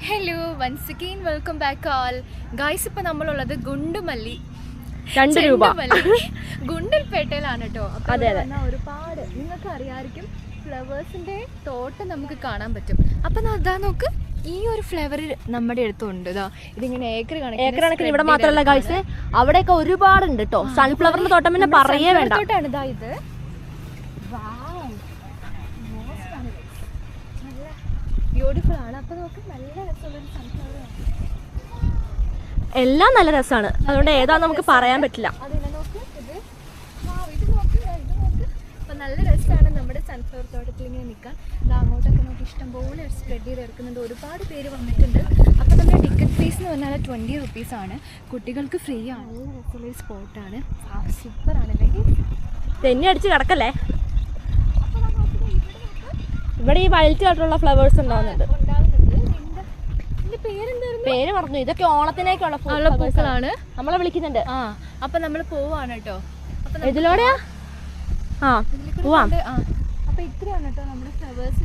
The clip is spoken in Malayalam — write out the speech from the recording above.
Hello once again welcome back all guys. ഇപ്പം നമ്മളുള്ളത് ഗുണ്ടുമല്ലി 2 രൂപ ഗുണ്ടിൽപേട്ടയിലാണ് കേട്ടോ. അപ്പോൾ ഒരുപാട് നിങ്ങൾക്ക് അറിയാമായിരിക്കും ഫ്ലവേഴ്സിൻ്റെ തോട്ടം നമുക്ക് കാണാൻ പറ്റും. അപ്പം അതാ നോക്ക്, ഈ ഒരു ഫ്ലവർ നമ്മുടെ അടുത്തുണ്ട്. ഇതാ ഇതിങ്ങനെ ഏക്കർ കണക്കിന് ഇവിടെ മാത്രമല്ല ഗൈസ്, അവിടെയൊക്കെ ഒരുപാടുണ്ട് കേട്ടോ. സൺഫ്ലവറിന്റെ തോട്ടം പിന്നെ പറയേ വേണ്ട. തോട്ടാണ് ഇതാ ഇത്. ബ്യൂട്ടിഫുൾ ആണ്. അപ്പൊ നമുക്ക് നല്ല രസമുള്ളൊരു സൺഫ്ലവർ എല്ലാം നല്ല രസമാണ്, അതുകൊണ്ട് ഏതാ നമുക്ക് പറയാൻ പറ്റില്ല. അതിനെ നോക്ക്, ഇത് നോക്ക്. അപ്പൊ നല്ല രസമാണ് നമ്മുടെ സൺഫ്ലവർ തോട്ടത്തിൽ ഇങ്ങനെ നിൽക്കാൻ. ഇത് അങ്ങോട്ടൊക്കെ നമുക്ക് ഇഷ്ടംപോലെ സ്പ്രെഡ് ചെയ്ത് എടുക്കുന്നുണ്ട്. ഒരുപാട് പേര് വന്നിട്ടുണ്ട്. അപ്പോൾ നമ്മുടെ ടിക്കറ്റ് ഫീസ് എന്ന് പറഞ്ഞാൽ 20 റുപ്പീസാണ്. കുട്ടികൾക്ക് ഫ്രീ ആണ്. നല്ല രസമുള്ളൊരു സ്പോട്ടാണ്. സൂപ്പറാണല്ലേ. തെന്നി അടിച്ച് കിടക്കല്ലേ. ഇവിടെ ഈ വൈലറ്റ് കളറുള്ള ഫ്ലവേഴ്സ് ഉണ്ടാവുന്നുണ്ട്. പേര് പറഞ്ഞു. ഇതൊക്കെ ഓണത്തിനേക്കുള്ള പൂക്കളാണ്. നമ്മളെ വിളിക്കുന്നുണ്ട്. അപ്പൊ നമ്മൾ പോവാണ് കേട്ടോ. ഇതിലൂടെയാ പോവാം. അപ്പൊ ഇത്രയാണ് കേട്ടോ നമ്മുടെ ഫ്ലവേഴ്സ്.